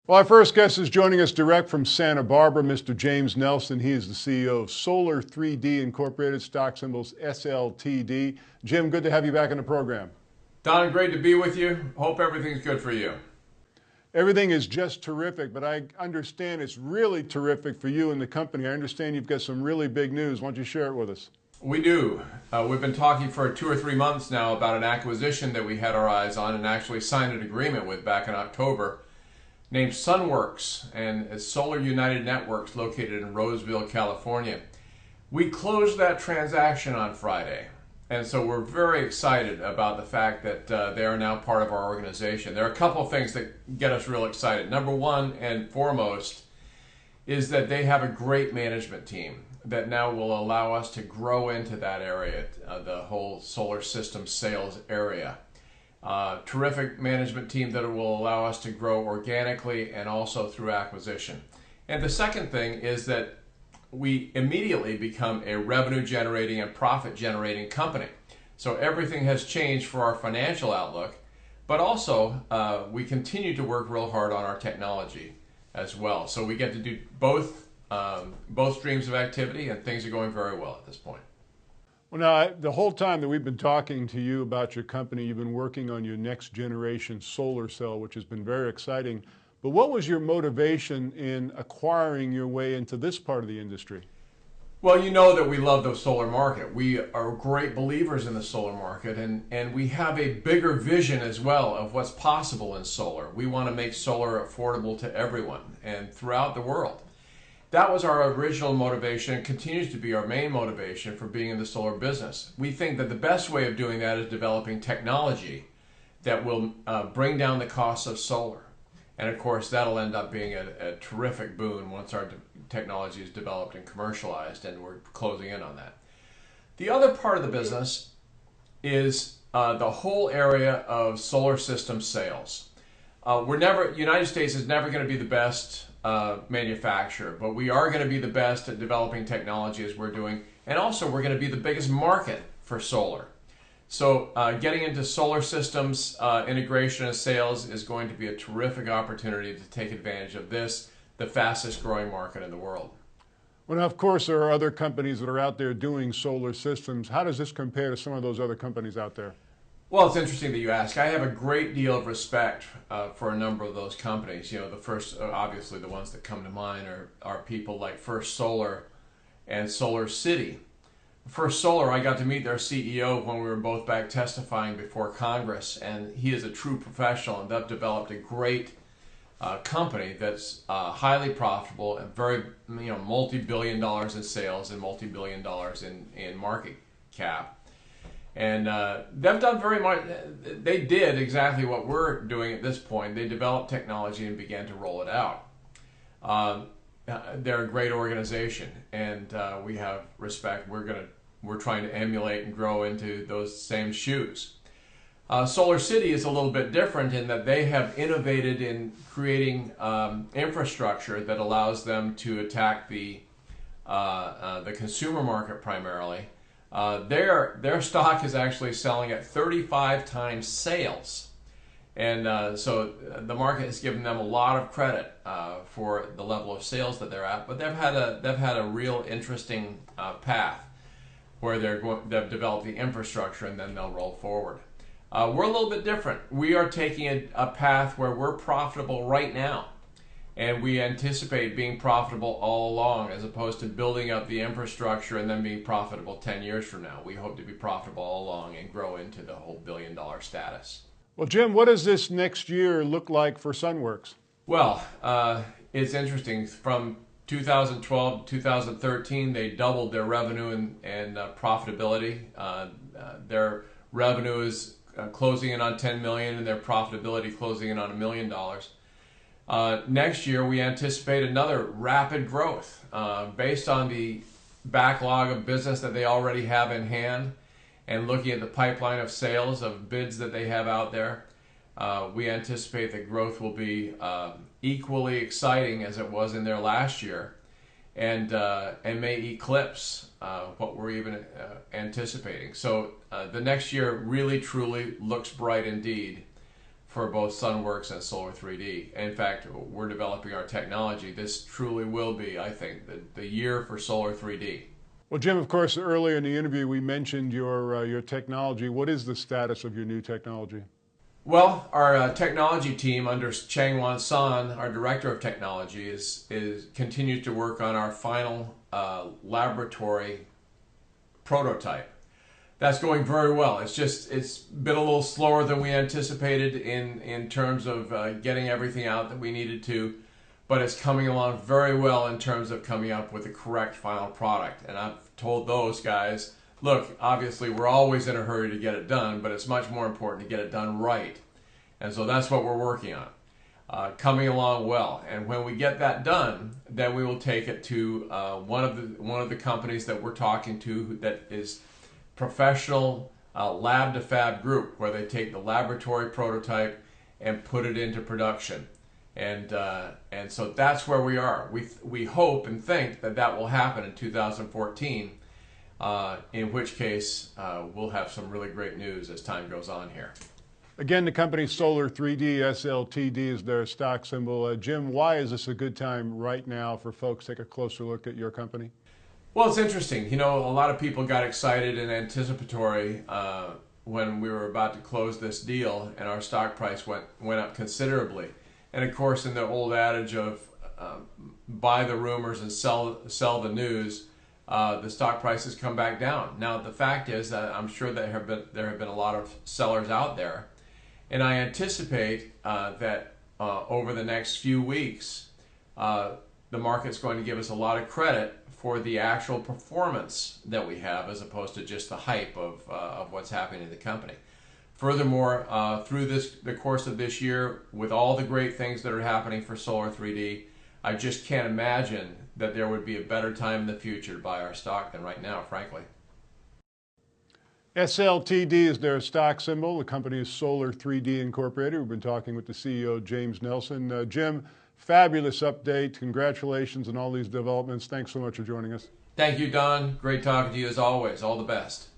Well, our first guest is joining us direct from Santa Barbara, Mr. James Nelson. He is the CEO of Solar3D Incorporated, stock symbols SLTD. Jim, good to have you back in the program. Don, great to be with you. Hope everything's good for you. Everything is just terrific, but I understand it's really terrific for you and the company. I understand you've got some really big news. Why don't you share it with us? We do. We've been talking for 2 or 3 months now about an acquisition that we had our eyes on and actually signed an agreement with back in October, named SUNworks, and it's Solar United Networks located in Roseville, California. We closed that transaction on Friday, and so we're very excited about the fact that they are now part of our organization. There are a couple of things that get us real excited. Number one and foremost is that they have a great management team that now will allow us to grow into that area, the whole solar system sales area. Terrific management team that will allow us to grow organically and also through acquisition. And the second thing is that we immediately become a revenue generating and profit generating company. So everything has changed for our financial outlook, but also we continue to work real hard on our technology as well. So we get to do both streams of activity, and things are going very well at this point. Well, now, the whole time that we've been talking to you about your company, you've been working on your next generation solar cell, which has been very exciting. But what was your motivation in acquiring your way into this part of the industry? Well, you know that we love the solar market. We are great believers in the solar market, and we have a bigger vision as well of what's possible in solar. We want to make solar affordable to everyone and throughout the world. That was our original motivation and continues to be our main motivation for being in the solar business. We think that the best way of doing that is developing technology that will bring down the cost of solar. And of course, that'll end up being a terrific boon once our technology is developed and commercialized, and we're closing in on that. The other part of the business is the whole area of solar system sales. United States is never going to be the best manufacturer, but we are going to be the best at developing technology as we're doing, and also we're going to be the biggest market for solar. So getting into solar systems integration and sales is going to be a terrific opportunity to take advantage of this, the fastest growing market in the world. Well, now, of course, there are other companies that are out there doing solar systems. How does this compare to some of those other companies out there? Well, it's interesting that you ask. I have a great deal of respect for a number of those companies. You know, the first, obviously the ones that come to mind are people like First Solar and Solar3D. First Solar, I got to meet their CEO when we were both back testifying before Congress, and he is a true professional, and they've developed a great company that's highly profitable and very, multi-billion dollars in sales and multi-billion dollars in market cap. And they've done very much. They did exactly what we're doing at this point. They developed technology and began to roll it out. They're a great organization, and we have respect. We're trying to emulate and grow into those same shoes. Solar3D is a little bit different in that they have innovated in creating infrastructure that allows them to attack the consumer market primarily. Their stock is actually selling at 35 times sales, and so the market has given them a lot of credit for the level of sales that they're at. But they've had a real interesting path where they've developed the infrastructure and then they'll roll forward. We're a little bit different. We are taking a path where we're profitable right now. And we anticipate being profitable all along, as opposed to building up the infrastructure and then being profitable 10 years from now. We hope to be profitable all along and grow into the whole billion-dollar status. Well, Jim, what does this next year look like for SUNworks? Well, it's interesting. From 2012 to 2013, they doubled their revenue and profitability. Their revenue is closing in on $10 million, and their profitability closing in on $1 million. Next year, we anticipate another rapid growth based on the backlog of business that they already have in hand, and looking at the pipeline of sales of bids that they have out there. We anticipate that growth will be equally exciting as it was in there last year, and may eclipse what we're even anticipating. So the next year really truly looks bright indeed for both SUNworks and Solar3D. In fact, we're developing our technology. This truly will be, I think, the year for Solar3D. Well, Jim, of course, earlier in the interview we mentioned your technology. What is the status of your new technology? Well, our technology team under Changwan San, our director of technology, continues to work on our final laboratory prototype. That's going very well. It's been a little slower than we anticipated in terms of getting everything out that we needed to, but it's coming along very well in terms of coming up with the correct final product. And I've told those guys, look, obviously we're always in a hurry to get it done, but it's much more important to get it done right. And so that's what we're working on, coming along well. And when we get that done, then we will take it to one of the companies that we're talking to that is professional lab to fab group, where they take the laboratory prototype and put it into production. And so that's where we are. We hope and think that will happen in 2014, in which case we'll have some really great news as time goes on here. Again, the company Solar3D, SLTD is their stock symbol. Jim, why is this a good time right now for folks to take a closer look at your company? Well, it's interesting. You know, a lot of people got excited and anticipatory when we were about to close this deal, and our stock price went up considerably. And of course, in the old adage of buy the rumors and sell the news, the stock prices come back down. Now, the fact is that I'm sure there have been a lot of sellers out there, and I anticipate that over the next few weeks, the market's going to give us a lot of credit for the actual performance that we have, as opposed to just the hype of what's happening in the company. Furthermore, through the course of this year, with all the great things that are happening for Solar3D, I just can't imagine that there would be a better time in the future to buy our stock than right now, frankly. SLTD is their stock symbol. The company is Solar3D Incorporated. We've been talking with the CEO, James Nelson. Jim, fabulous update. Congratulations on all these developments. Thanks so much for joining us. Thank you, Don. Great talking to you as always. All the best.